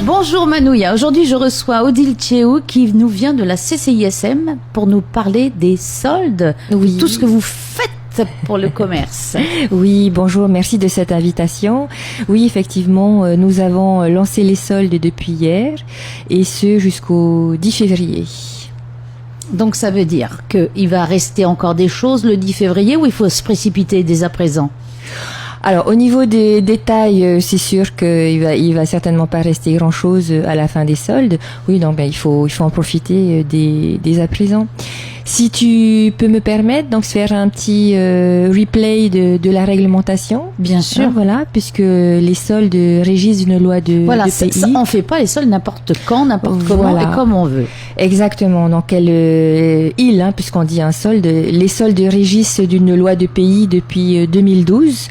Bonjour Manouya, aujourd'hui je reçois Odile Tchéou qui nous vient de la CCISM pour nous parler des soldes, oui. Tout ce que vous faites pour le commerce. Oui, bonjour, merci de cette invitation. Oui, effectivement, nous avons lancé les soldes depuis hier et ce jusqu'au 10 février. Donc ça veut dire qu'il va rester encore des choses le 10 février ou il faut se précipiter dès à présent ? Alors, au niveau des détails, c'est sûr qu'il va certainement pas rester grand chose à la fin des soldes. Oui, donc il faut en profiter dès à présent. Si tu peux me permettre, donc faire un petit replay de la réglementation. Bien sûr. Voilà, puisque les soldes régissent une loi de pays. Ça, on fait pas les soldes n'importe quand, n'importe comment et comme on veut. Exactement. Donc puisqu'on dit un solde, les soldes régissent d'une loi de pays depuis 2012.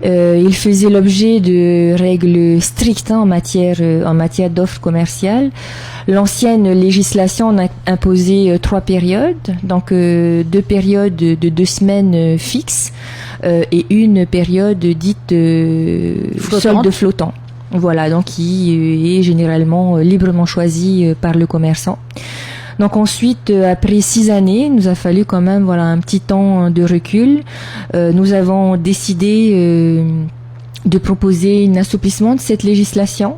Il faisait l'objet de règles strictes en matière d'offres commerciales. L'ancienne législation imposait 3 périodes, donc 2 périodes de 2 semaines fixes et une période dite solde flottant. Voilà, donc qui est généralement librement choisi par le commerçant. Donc ensuite, après 6 années, il nous a fallu quand même un petit temps de recul. Nous avons décidé de proposer un assouplissement de cette législation.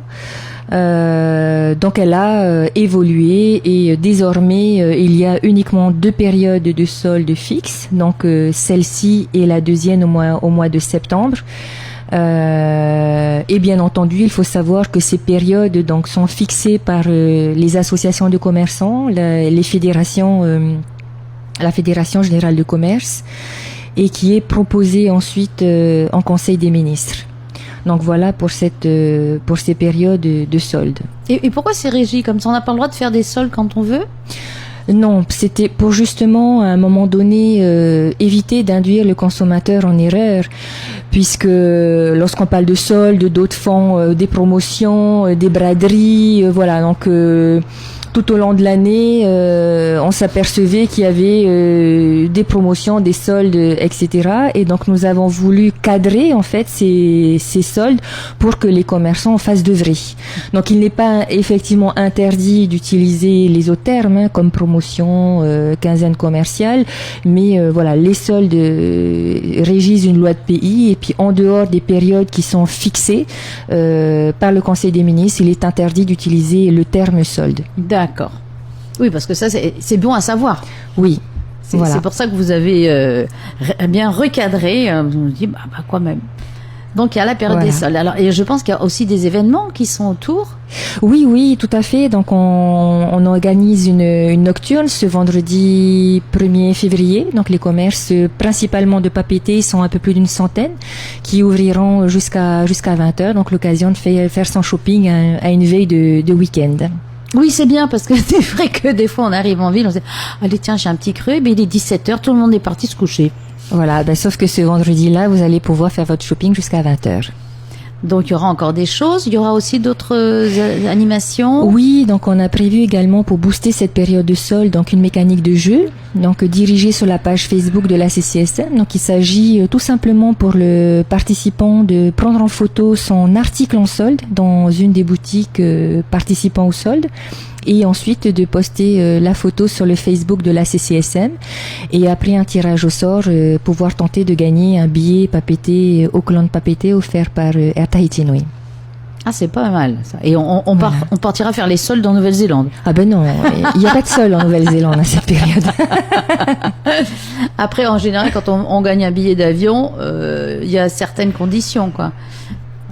Donc elle a évolué et désormais il y a uniquement 2 périodes de solde fixe. Donc celle-ci et la deuxième au mois de septembre. Et bien entendu, il faut savoir que ces périodes donc sont fixées par les associations de commerçants, les fédérations, la Fédération générale de commerce, et qui est proposée ensuite en Conseil des ministres. Donc voilà pour ces périodes de solde. Et pourquoi c'est régi comme ça ? On n'a pas le droit de faire des soldes quand on veut ? Non, c'était pour justement à un moment donné éviter d'induire le consommateur en erreur, puisque lorsqu'on parle de soldes, d'autres font des promotions, des braderies, voilà. Donc tout au long de l'année, on s'apercevait qu'il y avait des promotions, des soldes, etc. Et donc nous avons voulu cadrer en fait ces soldes pour que les commerçants en fassent de vrai. Donc il n'est pas effectivement interdit d'utiliser les autres termes comme promotion, quinzaine commerciale, mais voilà, les soldes régissent une loi de pays et puis en dehors des périodes qui sont fixées par le Conseil des ministres, il est interdit d'utiliser le terme solde. D'accord. Oui, parce que ça, c'est bon à savoir. Oui. Voilà. C'est pour ça que vous avez bien recadré. Vous nous dites, quoi même. Donc, il y a la période des soldes. Alors, et je pense qu'il y a aussi des événements qui sont autour. Oui, tout à fait. Donc, on organise une nocturne ce vendredi 1er février. Donc, les commerces, principalement de papeterie, sont un peu plus d'une centaine qui ouvriront jusqu'à 20h. Donc, l'occasion de faire son shopping à une veille de week-end. Oui, c'est bien parce que c'est vrai que des fois on arrive en ville, on se dit allez tiens, j'ai un petit creux, mais il est 17h, tout le monde est parti se coucher. Voilà, sauf que ce vendredi-là, vous allez pouvoir faire votre shopping jusqu'à 20h. Donc il y aura encore des choses, il y aura aussi d'autres animations. Oui, donc on a prévu également pour booster cette période de solde donc une mécanique de jeu, donc dirigée sur la page Facebook de la CCISM. Donc il s'agit tout simplement pour le participant de prendre en photo son article en solde dans une des boutiques participant au solde. Et ensuite de poster la photo sur le Facebook de la CCISM et après un tirage au sort pouvoir tenter de gagner un billet papeté Auckland papeté offert par Air Tahiti Nui. Ah, c'est pas mal ça. Et on partira faire les soldes en Nouvelle-Zélande. Ah ben non, il n'y a pas de solde en Nouvelle-Zélande à cette période. Après, en général, quand on gagne un billet d'avion, il y a certaines conditions, quoi.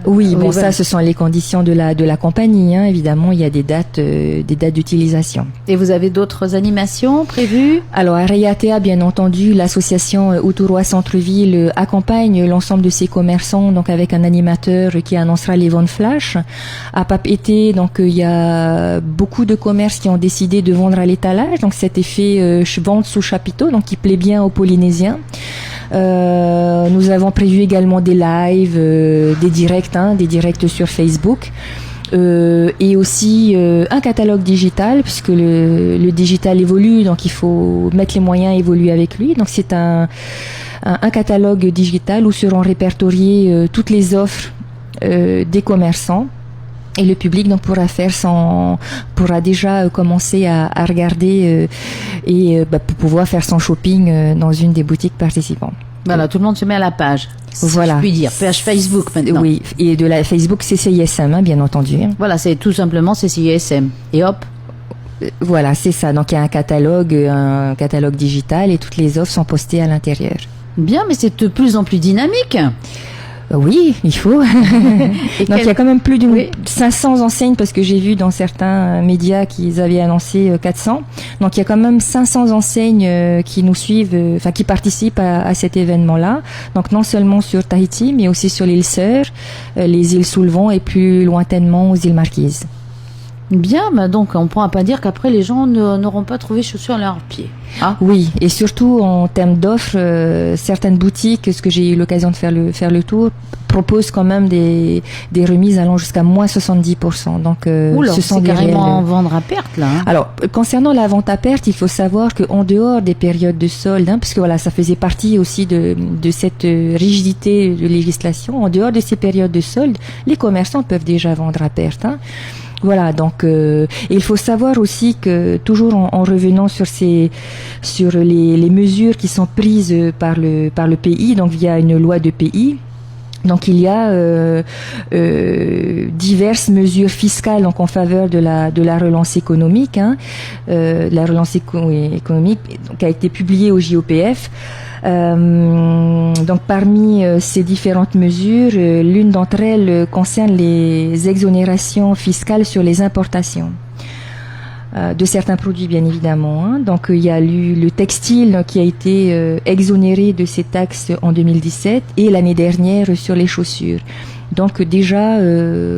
Oui, ça, ce sont les conditions de la compagnie. Évidemment, il y a des dates d'utilisation. Et vous avez d'autres animations prévues ? Alors, à Reiatea, bien entendu, l'association Uturua Centre-Ville accompagne l'ensemble de ses commerçants, donc avec un animateur qui annoncera les ventes flash. À Papeete, donc il y a beaucoup de commerces qui ont décidé de vendre à l'étalage, donc cet effet vente sous chapiteau, donc qui plaît bien aux Polynésiens. Nous avons prévu également des lives, des directs sur Facebook. Et aussi un catalogue digital puisque le digital évolue, donc il faut mettre les moyens à évoluer avec lui. Donc c'est un catalogue digital où seront répertoriées toutes les offres des commerçants. Et le public donc pourra déjà commencer à regarder pour pouvoir faire son shopping dans une des boutiques participantes. Voilà, tout le monde se met à la page. Voilà. Si je puis dire, page Facebook maintenant. Oui, et de la Facebook CCISM, hein, bien entendu. Voilà, c'est tout simplement CCISM. Et hop. Voilà, c'est ça. Donc il y a un catalogue digital et toutes les offres sont postées à l'intérieur. Bien, mais c'est de plus en plus dynamique. Oui, il faut. Donc il y a quand même plus de 500 enseignes parce que j'ai vu dans certains médias qu'ils avaient annoncé 400. Donc il y a quand même 500 enseignes qui nous suivent, qui participent à cet événement-là. Donc non seulement sur Tahiti, mais aussi sur l'île Sœur, les îles Sous-le-Vent et plus lointainement aux îles Marquises. Bien, bah donc on ne pourra pas dire qu'après les gens n'auront pas trouvé chaussures à leurs pieds. Ah. Oui, et surtout en termes d'offres, certaines boutiques, ce que j'ai eu l'occasion de faire le tour, proposent quand même des remises allant jusqu'à moins 70%. Donc, oula, ce sont c'est des carrément vendre à perte là. Hein. Alors, concernant la vente à perte, il faut savoir qu'en dehors des périodes de solde, puisque voilà, ça faisait partie aussi de cette rigidité de législation, en dehors de ces périodes de solde, les commerçants peuvent déjà vendre à perte. Voilà, donc il faut savoir aussi que toujours en revenant sur les mesures qui sont prises par le pays, donc via une loi de pays. Donc il y a diverses mesures fiscales donc en faveur de la relance économique, la relance économique qui a été publiée au JOPF. Donc parmi ces différentes mesures, l'une d'entre elles concerne les exonérations fiscales sur les importations de certains produits, bien évidemment. Donc il y a le textile qui a été exonéré de ces taxes en 2017 et l'année dernière sur les chaussures. Donc déjà,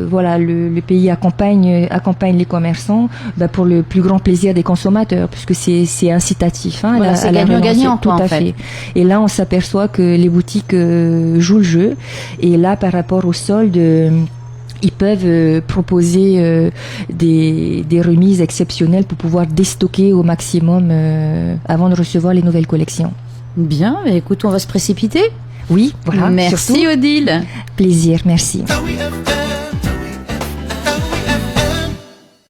voilà, le pays accompagne les commerçants pour le plus grand plaisir des consommateurs, puisque c'est incitatif. Voilà, c'est gagnant-gagnant, tout à fait. Et là, on s'aperçoit que les boutiques jouent le jeu. Et là, par rapport au solde, ils peuvent proposer des remises exceptionnelles pour pouvoir déstocker au maximum avant de recevoir les nouvelles collections. Bien, écoute, on va se précipiter. Oui, voilà. Merci surtout. Odile. Plaisir, merci.